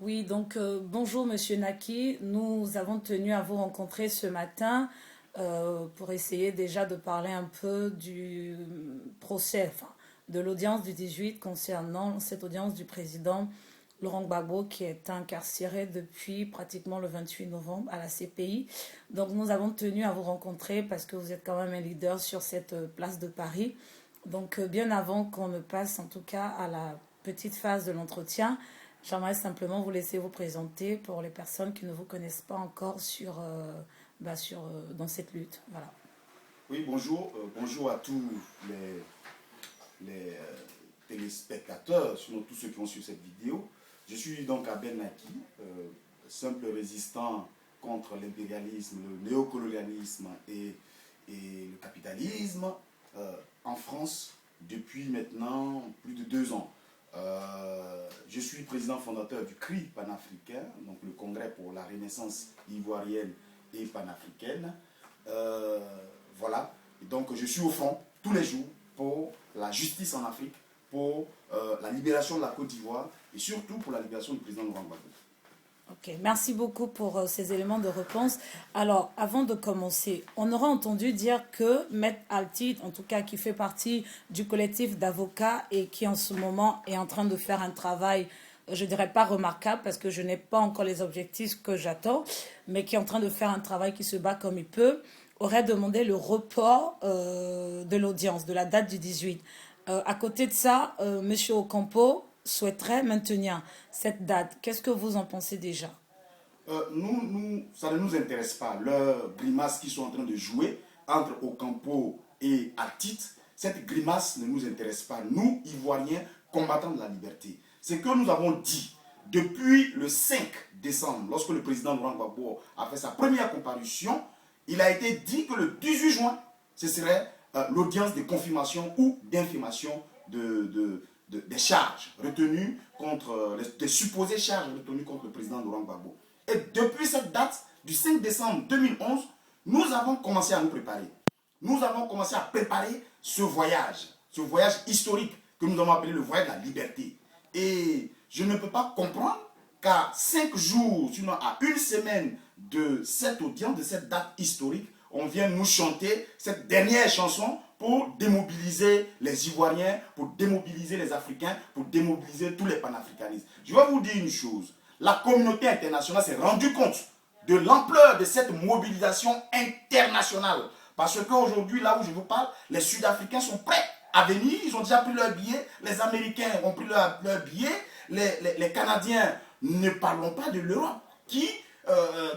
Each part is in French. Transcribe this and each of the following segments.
Oui, donc bonjour Monsieur Naki. Nous avons tenu à vous rencontrer ce matin pour essayer déjà de parler un peu du procès, enfin, de l'audience du 18 concernant cette audience du président Laurent Gbagbo qui est incarcéré depuis pratiquement le 28 novembre à la CPI. Donc nous avons tenu à vous rencontrer parce que vous êtes quand même un leader sur cette place de Paris. Donc bien avant qu'on ne passe en tout cas à la petite phase de l'entretien, j'aimerais simplement vous laisser vous présenter pour les personnes qui ne vous connaissent pas encore dans cette lutte. Voilà. Oui, bonjour. Bonjour à tous les téléspectateurs, sinon tous ceux qui ont suivi cette vidéo. Je suis donc Abel Naki, simple résistant contre l'impérialisme, le néocolonialisme et le capitalisme en France depuis maintenant plus de 2 ans. Je suis président fondateur du CRI panafricain, donc le Congrès pour la Renaissance ivoirienne et panafricaine. Voilà, et donc je suis au front tous les jours pour la justice en Afrique, pour la libération de la Côte d'Ivoire et surtout pour la libération du président Laurent Gbagbo. Ok, merci beaucoup pour ces éléments de réponse. Alors, avant de commencer, on aura entendu dire que Maître Altit, en tout cas qui fait partie du collectif d'avocats et qui en ce moment est en train de faire un travail, je dirais pas remarquable parce que je n'ai pas encore les objectifs que j'attends, mais qui est en train de faire un travail qui se bat comme il peut, aurait demandé le report de l'audience, de la date du 18. À côté de ça, Monsieur Ocampo souhaiterait maintenir cette date. Qu'est-ce que vous en pensez déjà? Ça ne nous intéresse pas. Leurs grimaces qu'ils sont en train de jouer entre Ocampo et Altit, cette grimace ne nous intéresse pas. Nous, Ivoiriens, combattants de la liberté. C'est que nous avons dit depuis le 5 décembre, lorsque le président Laurent Gbagbo a fait sa première comparution, il a été dit que le 18 juin, ce serait l'audience de confirmation ou d'infirmation des charges retenues contre, des supposées charges retenues contre le président Laurent Gbagbo. Et depuis cette date du 5 décembre 2011, nous avons commencé à nous préparer. Nous avons commencé à préparer ce voyage historique que nous avons appelé le voyage de la liberté. Et je ne peux pas comprendre qu'à 5 jours, sinon à une semaine de cette audience, de cette date historique, on vient nous chanter cette dernière chanson pour démobiliser les Ivoiriens, pour démobiliser les Africains, pour démobiliser tous les panafricanistes. Je vais vous dire une chose. La communauté internationale s'est rendue compte de l'ampleur de cette mobilisation internationale. Parce qu'aujourd'hui, là où je vous parle, les Sud-Africains sont prêts à venir. Ils ont déjà pris leur billet. Les Américains ont pris leur billet. Les Canadiens, ne parlons pas de l'Europe,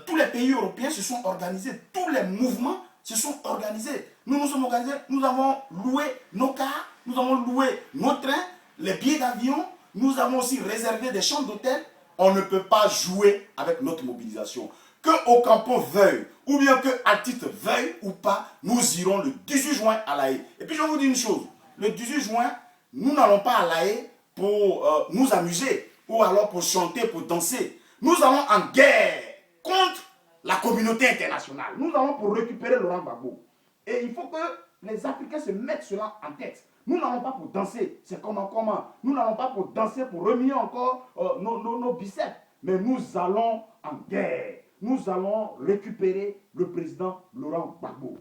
tous les pays européens se sont organisés. Tous les mouvements se sont organisés. Nous nous sommes organisés. Nous avons loué nos cars. Nous avons loué nos trains, les billets d'avion. Nous avons aussi réservé des chambres d'hôtel. On ne peut pas jouer avec notre mobilisation. Que Ocampo veuille, ou bien que Altit veuille ou pas, nous irons le 18 juin à La Haye. Et puis je vais vous dire une chose, le 18 juin, nous n'allons pas à La Haye pour nous amuser, ou alors pour chanter, pour danser. Nous allons en guerre contre la communauté internationale. Nous allons pour récupérer Laurent Gbagbo. Et il faut que les Africains se mettent cela en tête. Nous n'allons pas pour danser, c'est comme en commun. Nous n'allons pas pour danser, pour remuer encore nos biceps. Mais nous allons en guerre. Nous allons récupérer le président Laurent Gbagbo.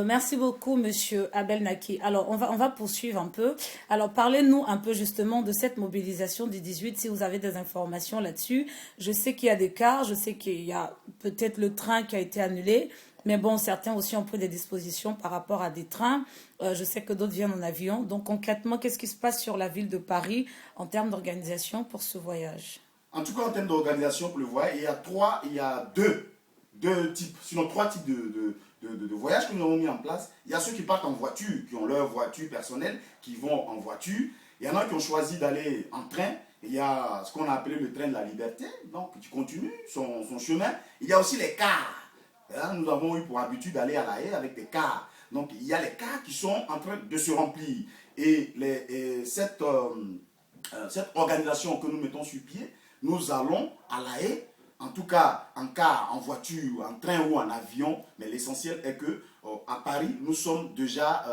Merci beaucoup, Monsieur Abel Naki. Alors, on va poursuivre un peu. Alors, parlez-nous un peu justement de cette mobilisation du 18, si vous avez des informations là-dessus. Je sais qu'il y a des cas, je sais qu'il y a peut-être le train qui a été annulé, mais bon, certains aussi ont pris des dispositions par rapport à des trains. Je sais que d'autres viennent en avion. Donc, concrètement, qu'est-ce qui se passe sur la ville de Paris en termes d'organisation pour ce voyage? En tout cas, en termes d'organisation pour le voyage, il y a deux types, sinon trois types de voyages que nous avons mis en place. Il y a ceux qui partent en voiture, qui ont leur voiture personnelle, qui vont en voiture. Il y en a qui ont choisi d'aller en train. Il y a ce qu'on a appelé le train de la liberté, donc qui continue son chemin. Il y a aussi les cars. Là, nous avons eu pour habitude d'aller à La Haye avec des cars. Donc il y a les cars qui sont en train de se remplir. Et cette organisation que nous mettons sur pied, nous allons à La Haye, en tout cas en car, en voiture, en train ou en avion, mais l'essentiel est que à Paris, nous sommes déjà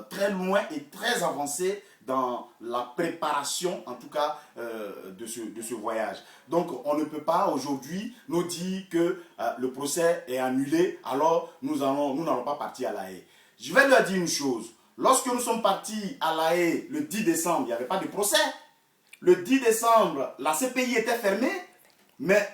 très loin et très avancés dans la préparation, en tout cas, de ce voyage. Donc, on ne peut pas aujourd'hui nous dire que le procès est annulé, alors nous n'allons pas partir à La Haye. Je vais leur dire une chose. Lorsque nous sommes partis à La Haye le 10 décembre, il n'y avait pas de procès. Le 10 décembre, la CPI était fermée, mais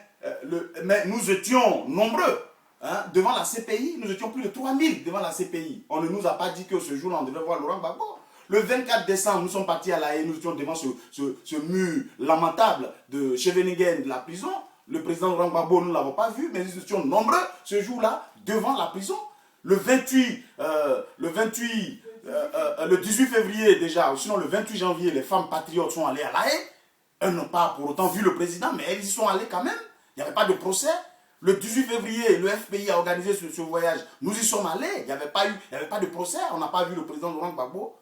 nous étions nombreux. Hein, devant la CPI, nous étions plus de 3000 devant la CPI. On ne nous a pas dit que ce jour-là, on devait voir Laurent Gbagbo. Le 24 décembre, nous sommes partis à La Haye, nous étions devant ce mur lamentable de Scheveningen de la prison. Le président Laurent Gbagbo, nous ne l'avons pas vu, mais nous étions nombreux ce jour-là devant la prison. Le 18 février déjà, ou sinon le 28 janvier, les femmes patriotes sont allées à La Haye. Elles n'ont pas pour autant vu le président, mais elles y sont allées quand même. Il n'y avait pas de procès. Le 18 février, le FPI a organisé ce voyage. Nous y sommes allés. Il n'y avait pas de procès. On n'a pas vu le président Laurent Gbagbo.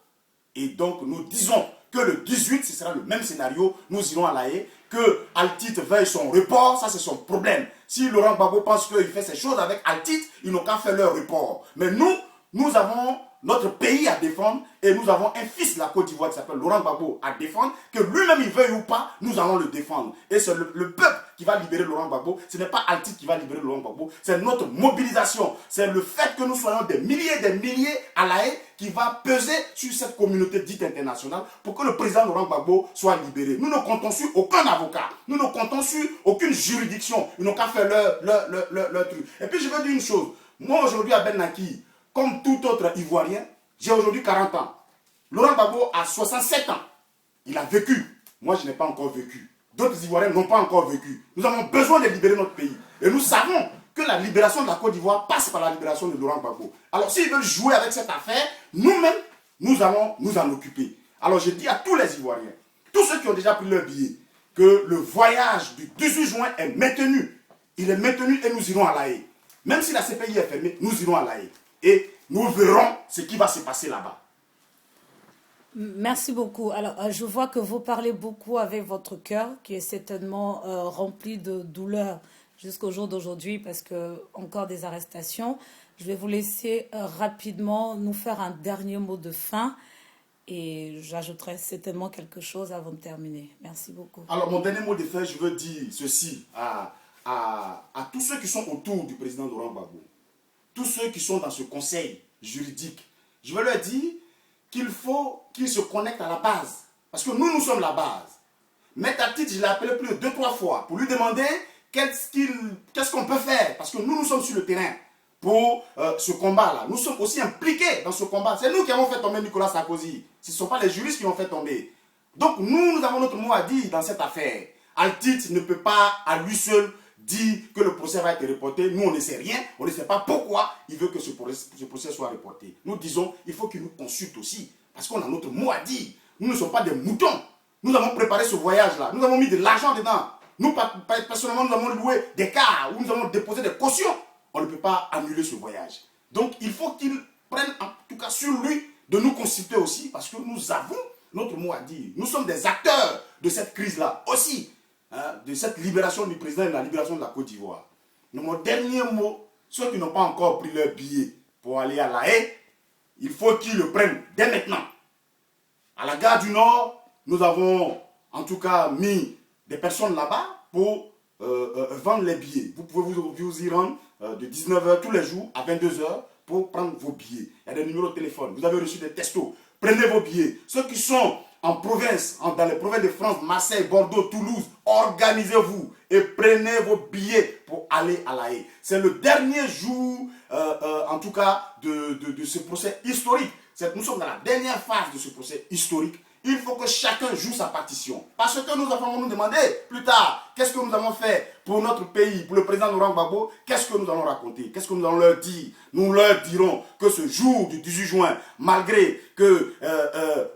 Et donc, nous disons que le 18, ce sera le même scénario. Nous irons à La Haye. Que Altit veuille son report, ça c'est son problème. Si Laurent Gbagbo pense qu'il fait ces choses avec Altit, ils n'ont qu'à faire leur report. Mais nous avons notre pays à défendre et nous avons un fils de la Côte d'Ivoire qui s'appelle Laurent Gbagbo à défendre, que lui-même il veuille ou pas, nous allons le défendre. Et c'est le peuple qui va libérer Laurent Gbagbo, ce n'est pas Altit qui va libérer Laurent Gbagbo, c'est notre mobilisation, c'est le fait que nous soyons des milliers à La Haye qui va peser sur cette communauté dite internationale pour que le président Laurent Gbagbo soit libéré. Nous ne comptons sur aucun avocat, nous ne comptons sur aucune juridiction, ils n'ont qu'à faire leur truc. Et puis je veux dire une chose, moi aujourd'hui à Ben Naki, comme tout autre Ivoirien, j'ai aujourd'hui 40 ans. Laurent Gbagbo a 67 ans. Il a vécu. Moi, je n'ai pas encore vécu. D'autres Ivoiriens n'ont pas encore vécu. Nous avons besoin de libérer notre pays. Et nous savons que la libération de la Côte d'Ivoire passe par la libération de Laurent Gbagbo. Alors, s'ils veulent jouer avec cette affaire, nous-mêmes, nous allons nous en occuper. Alors, je dis à tous les Ivoiriens, tous ceux qui ont déjà pris leur billet, que le voyage du 18 juin est maintenu. Il est maintenu et nous irons à La Haye. Même si la CPI est fermée, nous irons à La Haye. Et nous verrons ce qui va se passer là-bas. Merci beaucoup. Alors, je vois que vous parlez beaucoup avec votre cœur, qui est certainement rempli de douleur jusqu'au jour d'aujourd'hui, parce que encore des arrestations. Je vais vous laisser rapidement nous faire un dernier mot de fin, et j'ajouterai certainement quelque chose avant de terminer. Merci beaucoup. Alors, mon dernier mot de fin, je veux dire ceci à tous ceux qui sont autour du président Laurent Gbagbo. Tous ceux qui sont dans ce conseil juridique, je veux leur dire qu'il faut qu'ils se connectent à la base. Parce que nous sommes la base. Maître Altit, je l'ai appelé plus de 2-3 fois pour lui demander qu'est-ce qu'on peut faire. Parce que nous sommes sur le terrain pour ce combat-là. Nous sommes aussi impliqués dans ce combat. C'est nous qui avons fait tomber Nicolas Sarkozy. Ce ne sont pas les juristes qui l'ont fait tomber. Donc nous avons notre mot à dire dans cette affaire. Altit ne peut pas à lui seul dit que le procès va être reporté. Nous, on ne sait rien. On ne sait pas pourquoi il veut que ce procès soit reporté. Nous disons, il faut qu'il nous consulte aussi. Parce qu'on a notre mot à dire. Nous ne sommes pas des moutons. Nous avons préparé ce voyage-là. Nous avons mis de l'argent dedans. Nous, personnellement, nous avons loué des cars où nous avons déposé des cautions. On ne peut pas annuler ce voyage. Donc, il faut qu'il prenne, en tout cas sur lui, de nous consulter aussi. Parce que nous avons notre mot à dire. Nous sommes des acteurs de cette crise-là aussi. De cette libération du président et de la libération de la Côte d'Ivoire. Mon dernier mot, ceux qui n'ont pas encore pris leur billet pour aller à La Haye, il faut qu'ils le prennent dès maintenant. À la gare du Nord, nous avons en tout cas mis des personnes là-bas pour vendre les billets. Vous pouvez vous y rendre de 19h tous les jours à 22h pour prendre vos billets. Il y a des numéros de téléphone. Vous avez reçu des textos. Prenez vos billets. Ceux qui sont en province, dans les provinces de France, Marseille, Bordeaux, Toulouse, organisez-vous et prenez vos billets pour aller à La Haye. C'est le dernier jour, en tout cas, de ce procès historique. Nous sommes dans la dernière phase de ce procès historique. Il faut que chacun joue sa partition. Parce que nous allons nous demander plus tard, qu'est-ce que nous avons fait pour notre pays, pour le président Laurent Gbagbo, qu'est-ce que nous allons raconter, qu'est-ce que nous allons leur dire. Nous leur dirons que ce jour du 18 juin, malgré que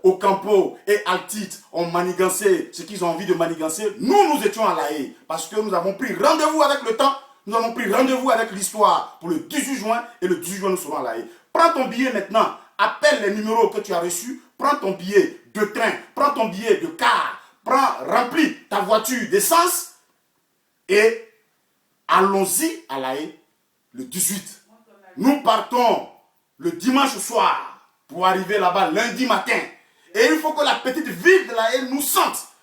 Ocampo et Altit ont manigancé ce qu'ils ont envie de manigancer, nous étions à La Haye. Parce que nous avons pris rendez-vous avec le temps, nous avons pris rendez-vous avec l'histoire pour le 18 juin, et le 18 juin nous serons à La Haye. Prends ton billet maintenant, appelle les numéros que tu as reçus, prends ton billet de train, prends ton billet de car, remplis ta voiture d'essence et allons-y à La Haye le 18. Nous partons le dimanche soir pour arriver là-bas lundi matin. Et il faut que la petite ville de la haine nous sente.